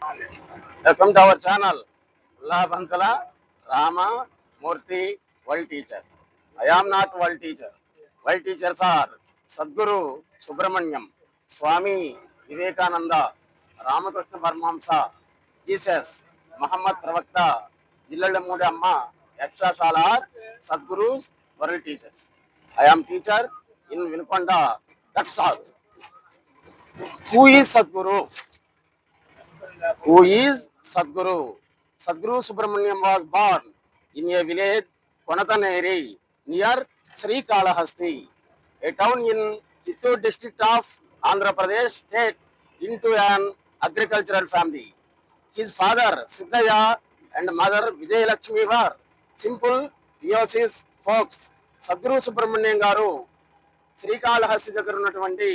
Welcome to our channel, Labansala Rama Murthy World Teacher. I am not world teacher. World teachers are Sadguru Subramanyam, Swami Vivekananda, Ramakrishna Paramahamsa, Jesus, Muhammad Pravakta, Jillalamudi Amma, Yakshashala are Sadguru's world teachers. I am teacher in Vinkonda. That's all. Who is Sadguru? Who is Sadguru? Sadguru Subramanyam was born in a village, Konataneri, near Sri Kalahasti, a town in Chittoor district of Andhra Pradesh state, into an agricultural family. His father Siddhaya and mother Vijayalakshmi were simple theosis folks. Sadguru Subramanyam గారు శ్రీకాళహస్తి దగ్గర ఉన్నటువంటి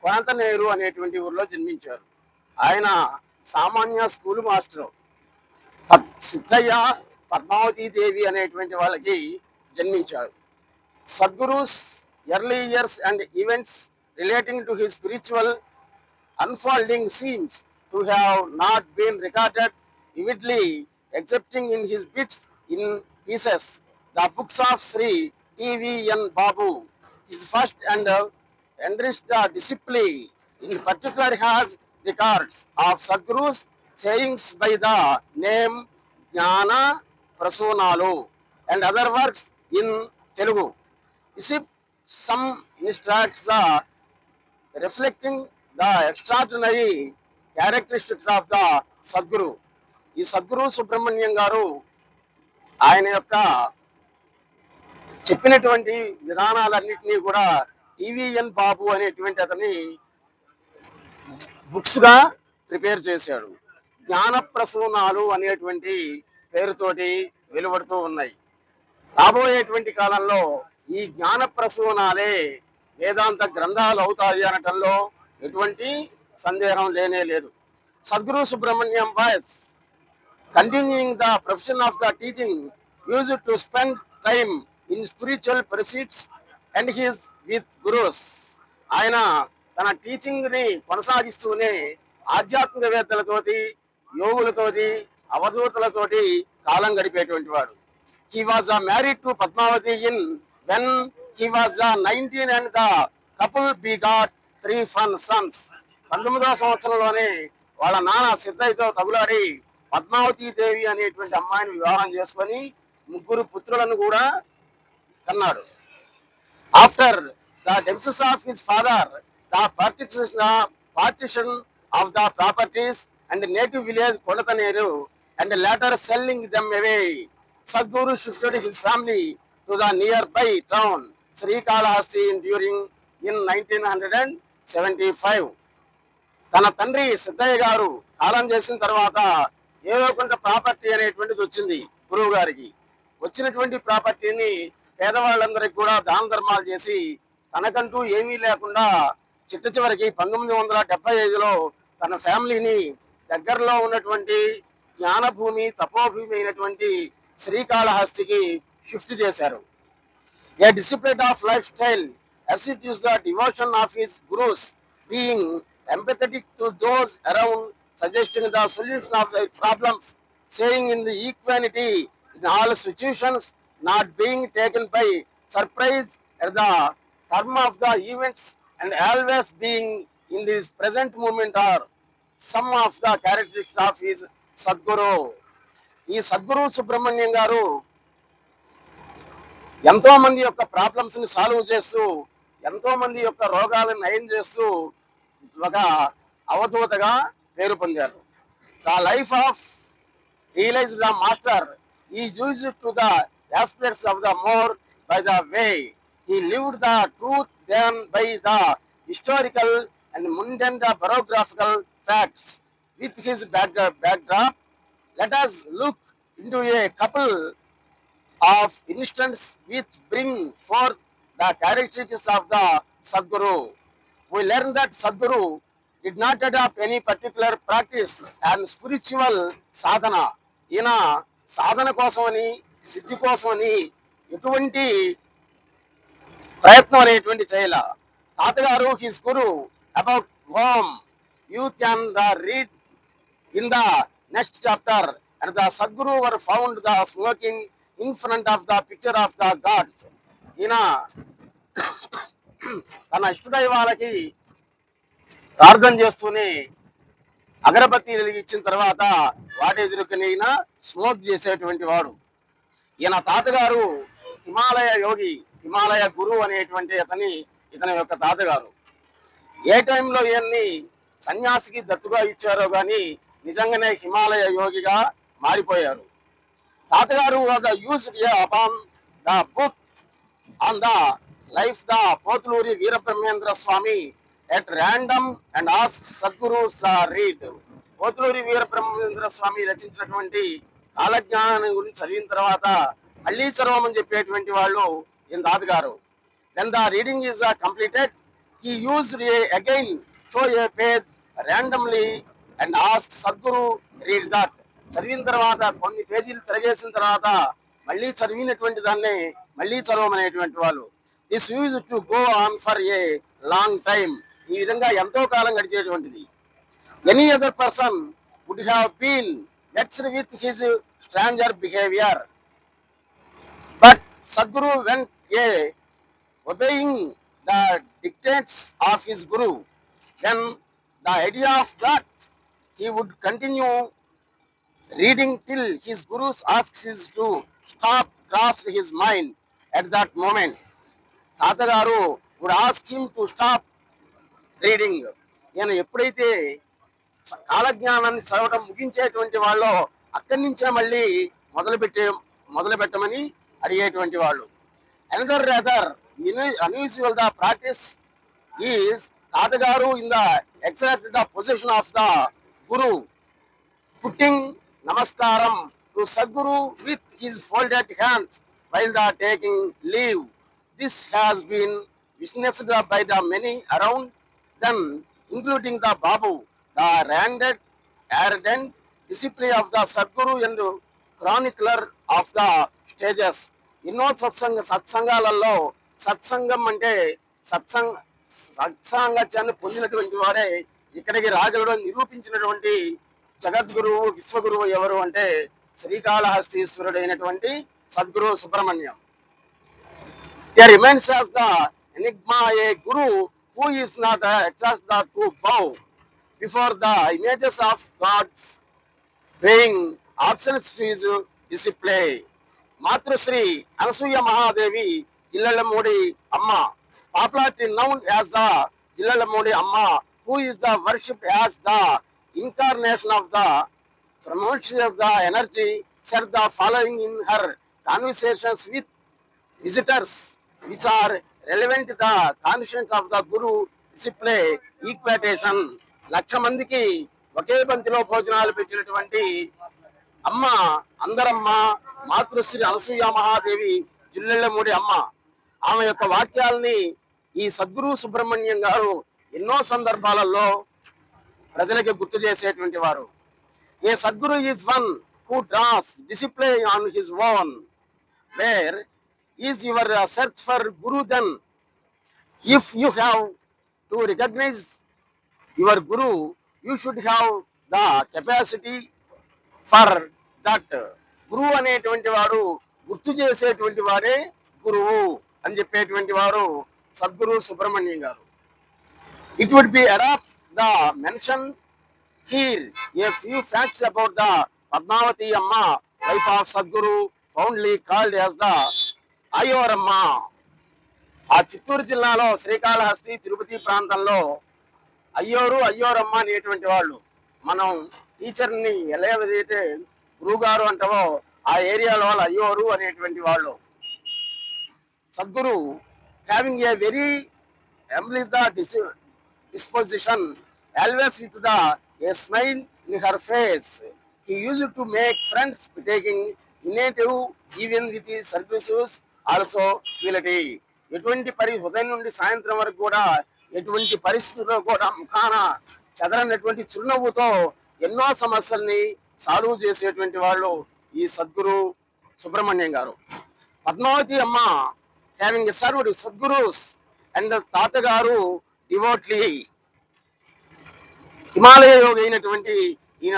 కోనంతనేరు అనేటువంటి ఊర్లో జన్మించారు. ఆయన సామాన్య school master. Siddaiah Padmavati Devi అనేటువంటి వాళ్ళకి జన్మించాడు. Sadguru's early years and events relating to his spiritual unfolding seems to have not been recorded vividly, excepting in his bits in pieces. The books of Sri T.V.N. Babu, his first and enriched discipline, in particular has records of Sadguru's sayings by the name Jnana Prasonalu and other works in Telugu. Is it some instructs reflecting the extraordinary characteristics of the Sadguru. ఈ సద్గురు సుబ్రహ్మణ్యం గారు ఆయన యొక్క చెప్పినటువంటి విధానాలన్నింటినీ కూడా TVN బాబు అనేటువంటి అతని బుక్స్గా prepare చేశాడు. జ్ఞాన ప్రసూనాలు అనేటువంటి పేరుతోటి వెలువడుతూ ఉన్నాయి. రాబోయేటువంటి కాలంలో ఈ జ్ఞాన ప్రసూనాలే వేదాంత గ్రంథాలు అవుతాయి అనటంలో ఎటువంటి సందేహం లేనే లేదు. Sadguru Subrahmanyam was continuing the profession of the teaching used to spend time in spiritual pursuits and his with gurus. ఆయన తన టీచింగ్ ని కొనసాగిస్తూనే ఆధ్యాత్మికవేత్తలతోటి, యోగులతోటి, అవధూతలతోటి కాలం గడిపేటువంటి వాడు. He was married to Padmavati when he was 19 and the couple begot 3 sons. 19వ సంవత్సరంలోనే వాళ్ళ నాన్న సిద్ధయ్యతో తగులాడి పద్మావతి దేవి అనేటువంటి అమ్మాయిని వివాహం చేసుకొని 3 పుత్రులను కూడా కన్నాడు. After the deaths of his father, the partition of the properties and native village Konataneru and later selling them away, Sadguru shifted his family to the nearby town Sri Kalahasti in 1975. తన తండ్రి సిద్ధయ్య గారు కాలం చేసిన తర్వాత ఏదో కొంత property అనేటువంటిది వచ్చింది గురువు గారికి. వచ్చినటువంటి ప్రాపర్టీని పేదవాళ్ళందరికీ కూడా దాన ధర్మాలు చేసి తనకంటూ ఏమీ లేకుండా చిట్ట చివరికి 1975లో తన ఫ్యామిలీని దగ్గరలో ఉన్నటువంటి జ్ఞానభూమి, తపోభూమి అయినటువంటి శ్రీకాళహస్తికి షిఫ్ట్ చేశారు. A discipline of lifestyle assumes the devotion of his gurus, being empathetic to those around, suggesting the solution of their problems, saying in the equanimity in all situations, not being taken by surprise at the term of the events, and always being in this present moment are some of the characteristics of his Sadguru. ఈ సద్గురు సుబ్రహ్మణ్యం గారు ఎంతో మంది యొక్క problems ని solve చేస్తూ, ఎంతో మంది యొక్క రోగాలను నయం చేస్తూ ఒక అవధూతగా పేరు పొందారు. The life of realize the master he use to the aspects of the more by the way he lived the truth then by the historical and mundane biographical facts. With his backdrop, let us look into a couple of instances which bring forth the characteristics of the Sadguru. We learn that Sadguru did not adopt any particular practice and spiritual sadhana. ఈయన సాధన కోసమని, సిద్ధి కోసమని ఎటువంటి ప్రయత్నం అనేటువంటి చేయాల. తాతగారు his Guru about home you can read In the next chapter, and the Sadguru were found the smoking in front of the picture of the gods. ఈయన తన ఇష్టదైవాలకి ప్రార్థన చేస్తూనే అగరబత్తి వెలిగించిన తర్వాత వాటి ఎదురుకుని ఈయన స్మోక్ చేసేటువంటి వాడు. ఈయన తాతగారు హిమాలయ యోగి, హిమాలయ గురువు అనేటువంటి ఇతని యొక్క తాతగారు. ఏ టైంలో ఈయన్ని సన్యాసికి దత్తుగా ఇచ్చారో కానీ నిజంగానే హిమాలయ యోగిగా మారిపోయారు. తాతగారు was used upon the book on the life the Pothuluri Veerabrahmendra Swamy at random and ask Sadguru to read. Pothuluri Veerabrahmendra స్వామి రచించినటువంటి కాలజ్ఞానాన్ని గురించి చదివిన తర్వాత మళ్ళీ చదవమని చెప్పేటువంటి వాళ్ళు ఈయన తాతగారు. When the reading is completed, he used again show a page randomly and ask Sadguru read that. చదివిన తర్వాత కొన్ని పేజీలు తిరగేసిన తర్వాత మళ్ళీ చదివినటువంటి దాన్ని మళ్ళీ చదవమనేటువంటి వాళ్ళు. This use to go on for a long time. ఈ విధంగా ఎంతో కాలం గడిచేటువంటిది. Any other person would have been vexed with his stranger behaviour, but Sadguru went obeying the dictates of his guru. Then the idea of that he would continue reading till his guru asks him to stop crossed his mind at that moment. తాతగారు would ask him to stop reading. ఈయన ఎప్పుడైతే కాలజ్ఞానాన్ని చదవడం ముగించేటువంటి వాళ్ళు అక్కడి నుంచే మళ్ళీ మొదలు పెట్టమని అడిగేటువంటి వాళ్ళు. Another rather unusual the practice is తాతగారు in the exact the position of the guru, putting namaskaram to Sadguru with his folded hands while the taking leave. This has been witnessed by the many around them, including the Babu, the ardent disciple of the Sadguru and chronicler of the stages. ఎన్నో సత్సంగాలలో సత్సంగం అంటే సత్సాంగత్యాన్ని పొందినటువంటి వారే ఇక్కడికి రాగలడు నిరూపించినటువంటి జగద్గురువు విశ్వగురువు ఎవరు అంటే శ్రీకాళహస్తీశ్వరుడైనటువంటి Sadhguru Subrahmanyam. There remains as the enigma a guru who is not exhaust to bow before the images of gods, paying observance to his display. మాతృశ్రీ అనసూయ మహాదేవి జిల్లెళ్ళమూడి అమ్మ, popularly known as the Jillellamudi అమ్మ, who is the worshipped as the incarnation of the promotion of the energy, said the following in her conversations with visitors which are relevant to the conscience of the guru display equation. 1,00,000 మందికి ఒకే బంతిలో భోజనాలు పెట్టినటువంటి అమ్మ, అందరమ్మ మాతృశ్రీ అనసూయ మహాదేవి జిల్లెళ్ళమూడి అమ్మ. ఆమె యొక్క వాక్యాలని ఈ సద్గురు సుబ్రహ్మణ్యం గారు ఎన్నో సందర్భాలలో ప్రజలకి గుర్తు చేసేటువంటి వారు. A Sadguru is one who draws discipline on his own. Where is your search for guru then? If you have to recognize your guru, you should have the capacity for that. గురువు అనేటువంటి వాడు గుర్తు చేసేటువంటి వాడే గురువు అని చెప్పేటువంటి వారు సద్గురు సుబ్రహ్మణ్యం గారు. It would be adapt the mention here a few facts about the Padmavati Amma, wife of Sadguru, fondly called as the Ayoramma. ఆ చిత్తూరు జిల్లాలో శ్రీకాళహస్తి తిరుపతి ప్రాంతంలో అయ్యోరమ్మ అనేటువంటి వాళ్ళు. మనం టీచర్ని ఎలా ఏదైతే గురువుగారు అంటావో ఆ ఏరియాలో వాళ్ళు అయ్యోరు అనేటువంటి వాళ్ళు. Sadhguru having a very embrace the disposition, always with a smile in her face. He used to make friends, taking initiative even with his services also humility. ఎటువంటి ఉదయం నుండి సాయంత్రం వరకు కూడా ఎటువంటి పరిస్థితుల్లో కూడా ముఖాన చెదరనటువంటి చిరునవ్వుతో ఎన్నో సమస్యల్ని సాల్వ్ చేసేటువంటి వాళ్ళు ఈ సద్గురు సుబ్రహ్మణ్యం గారు. పద్మావతి అమ్మ having served Sadgurus and తాతగారు డివోట్లీ. హిమాలయ యోగి అయినటువంటి ఈయన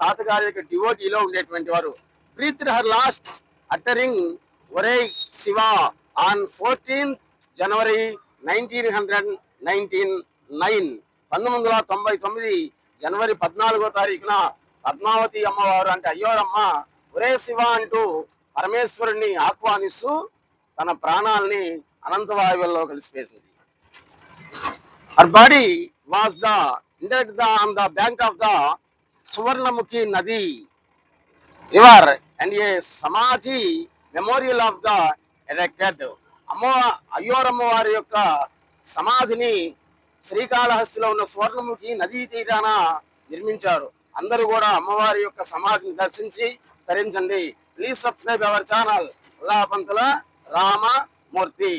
తాతగారి యొక్క డివోటీలో ఉండేటువంటి వారు. బ్రీత్ హర్ లాస్ట్ అట్టరింగ్ ఒరే శివ ఆన్ 14th January 1999 జనవరి 14వ తారీఖున పద్మావతి అమ్మవారు అంటే అయ్యోరమ్మ ఒరే శివ అంటూ పరమేశ్వరుణ్ణి ఆహ్వానిస్తూ తన ప్రాణాలని అనంతవాయువుల్లో కలిసిపేసింది. Her body was interred on the bank of the Suvarnamukhi Nadi river and a Samadhi memorial of the erected. అయ్యోరమ్మ వారి యొక్క సమాధిని శ్రీకాళహస్తిలో ఉన్న సువర్ణముఖి నదీ తీరాన నిర్మించారు. అందరూ కూడా అమ్మవారి యొక్క సమాధిని దర్శించి తరించండి. ప్లీజ్ సబ్స్క్రైబ్ అవర్ ఛానల్ అల్లాహ్ పంతుల రామమూర్తి.